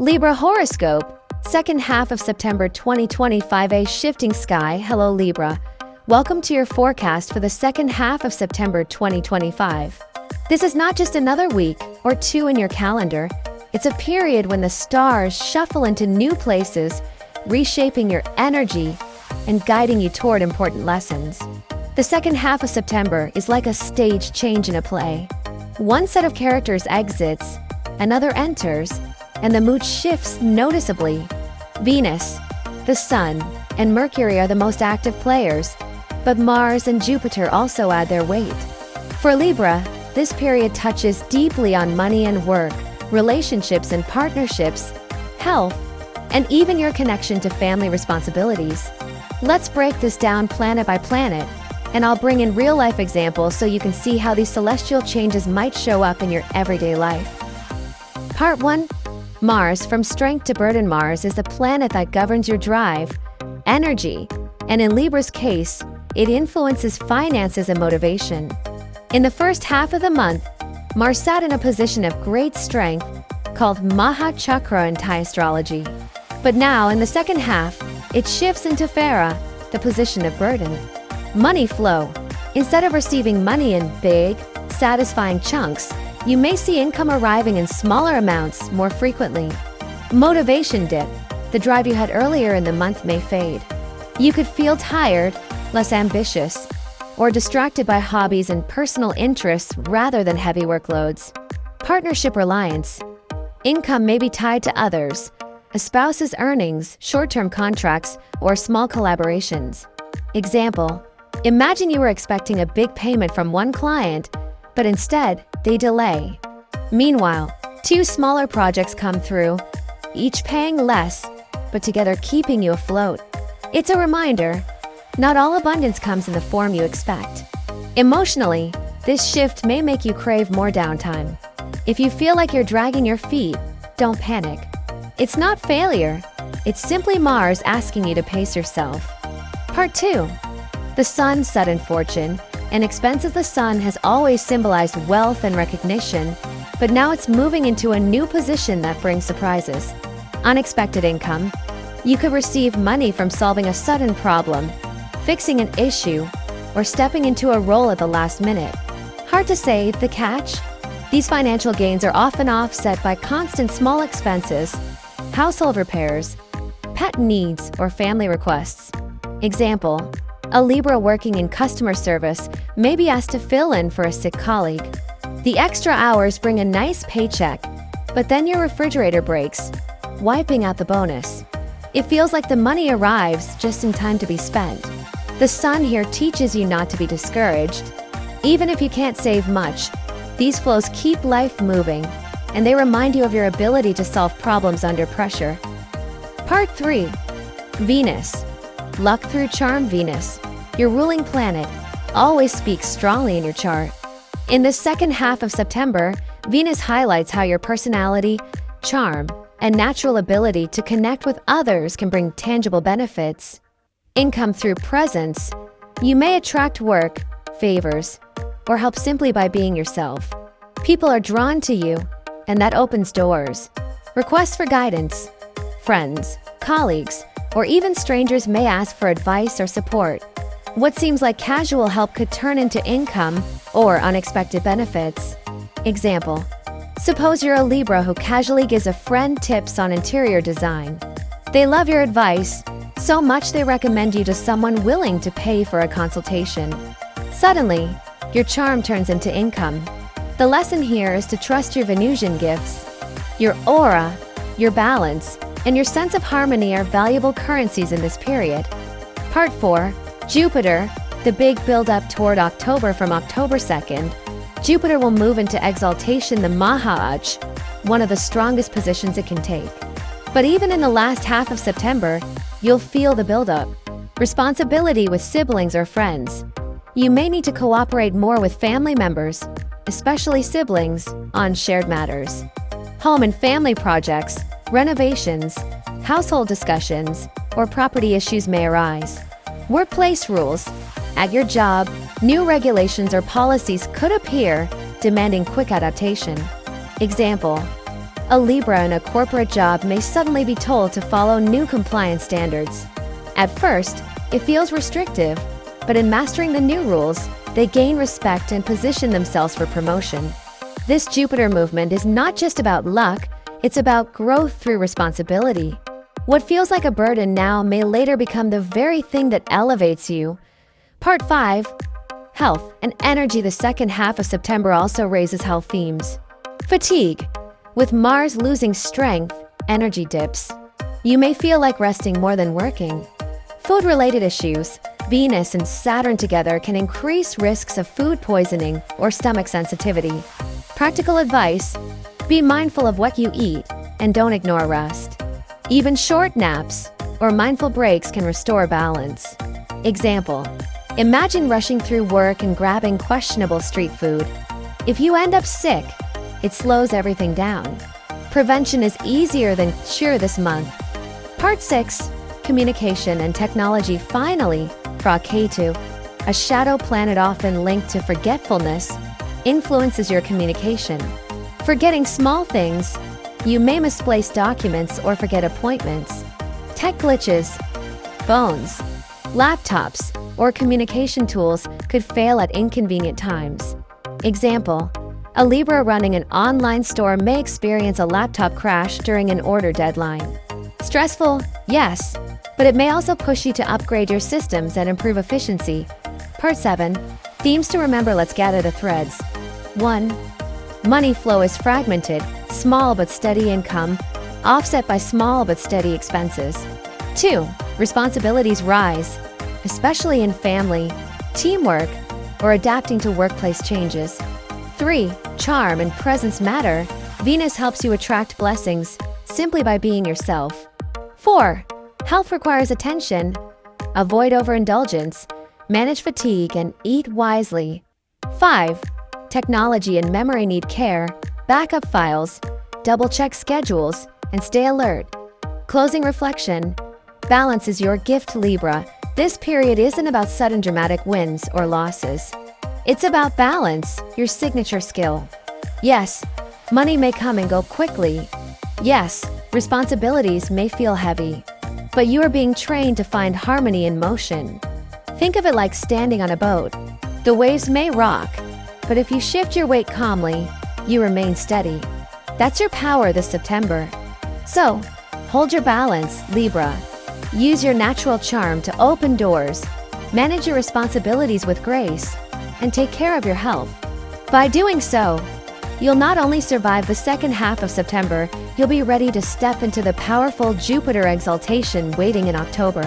Libra horoscope, second half of September 2025. A shifting sky. Hello Libra. Welcome to your forecast for the second half of September 2025. This is not just another week or two in your calendar. It's a period when the stars shuffle into new places, reshaping your energy and guiding you toward important lessons. The second half of September is like a stage change in a play. One set of characters exits, another enters, and the mood shifts noticeably. Venus, the Sun, and Mercury are the most active players, but Mars and Jupiter also add their weight. For Libra, this period touches deeply on money and work, relationships and partnerships, health, and even your connection to family responsibilities. Let's break this down planet by planet, and I'll bring in real-life examples so you can see how these celestial changes might show up in your everyday life. Part 1. Mars, from strength to burden. Mars is the planet that governs your drive, energy, and in Libra's case, it influences finances and motivation. In the first half of the month, Mars sat in a position of great strength called Maha Chakra in thaiastrology. But now, in the second half, it shifts into Phara, the position of burden. Money flow. Instead of receiving money in big, satisfying chunks, you may see income arriving in smaller amounts more frequently. Motivation dip. The drive you had earlier in the month may fade. You could feel tired, less ambitious, or distracted by hobbies and personal interests rather than heavy workloads. Partnership reliance. Income may be tied to others, a spouse's earnings, short-term contracts, or small collaborations. Example: imagine you were expecting a big payment from one client, but instead, they delay. Meanwhile, two smaller projects come through, each paying less, but together keeping you afloat. It's a reminder, not all abundance comes in the form you expect. Emotionally, this shift may make you crave more downtime. If you feel like you're dragging your feet, don't panic. It's not failure, it's simply Mars asking you to pace yourself. Part 2. The Sun's sudden fortune. An expensive. The Sun has always symbolized wealth and recognition, but now it's moving into a new position that brings surprises. Unexpected income. You could receive money from solving a sudden problem, fixing an issue, or stepping into a role at the last minute. Hard to say. The catch? These financial gains are often offset by constant small expenses, household repairs, pet needs, or family requests. Example: a Libra working in customer service may be asked to fill in for a sick colleague. The extra hours bring a nice paycheck, but then your refrigerator breaks, wiping out the bonus. It feels like the money arrives just in time to be spent. The Sun here teaches you not to be discouraged. Even if you can't save much, these flows keep life moving, and they remind you of your ability to solve problems under pressure. Part 3. Venus. Luck through charm. Venus, your ruling planet, always speaks strongly in your chart. In the second half of September, Venus highlights how your personality, charm, and natural ability to connect with others can bring tangible benefits. Income through presence. You may attract work, favors, or help simply by being yourself. People are drawn to you, and that opens doors. Requests for guidance. Friends, colleagues, or even strangers may ask for advice or support. What seems like casual help could turn into income or unexpected benefits. Example: suppose you're a Libra who casually gives a friend tips on interior design. They love your advice, so much they recommend you to someone willing to pay for a consultation. Suddenly, your charm turns into income. The lesson here is to trust your Venusian gifts. Your aura, your balance, and your sense of harmony are valuable currencies in this period. Part 4. Jupiter, the big build-up toward October. From October 2nd, Jupiter will move into exaltation, the Maha Chakra, one of the strongest positions it can take. But even in the last half of September, you'll feel the build-up. Responsibility with siblings or friends. You may need to cooperate more with family members, especially siblings, on shared matters. Home and family projects, renovations, household discussions, or property issues may arise. Workplace rules. At your job, new regulations or policies could appear, demanding quick adaptation. Example: A Libra in a corporate job may suddenly be told to follow new compliance standards. At first, it feels restrictive, but in mastering the new rules, they gain respect and position themselves for promotion. This Jupiter movement is not just about luck, it's about growth through responsibility. What feels like a burden now may later become the very thing that elevates you. Part 5. Health and energy. The second half of September also raises health themes. Fatigue. With Mars losing strength, energy dips. You may feel like resting more than working. Food-related issues. Venus and Saturn together can increase risks of food poisoning or stomach sensitivity. Practical advice: be mindful of what you eat and don't ignore rest. Even short naps or mindful breaks can restore balance. Example: imagine rushing through work and grabbing questionable street food. If you end up sick, it slows everything down. Prevention is easier than cure this month. Part 6. Communication and technology. Finally, Ketu, a shadow planet often linked to forgetfulness, influences your communication. Forgetting small things, you may misplace documents or forget appointments. Tech glitches, phones, laptops, or communication tools could fail at inconvenient times. Example: a Libra running an online store may experience a laptop crash during an order deadline. Stressful? Yes, but it may also push you to upgrade your systems and improve efficiency. Part 7. Themes to remember. Let's gather the threads. 1. Money flow is fragmented, small but steady income, offset by small but steady expenses. 2. Responsibilities rise, especially in family, teamwork, or adapting to workplace changes. 3. Charm and presence matter. Venus helps you attract blessings simply by being yourself. 4. Health requires attention. Avoid overindulgence, manage fatigue, and eat wisely. 5. Technology and memory need care. Backup files, double-check schedules, and stay alert. Closing reflection. Balance is your gift, Libra. This period isn't about sudden dramatic wins or losses. It's about balance, your signature skill. Yes, money may come and go quickly. Yes, responsibilities may feel heavy. But you are being trained to find harmony in motion. Think of it like standing on a boat. The waves may rock, but if you shift your weight calmly, you remain steady. That's your power this September. So, hold your balance, Libra. Use your natural charm to open doors, manage your responsibilities with grace, and take care of your health. By doing so, you'll not only survive the second half of September, you'll be ready to step into the powerful Jupiter exaltation waiting in October.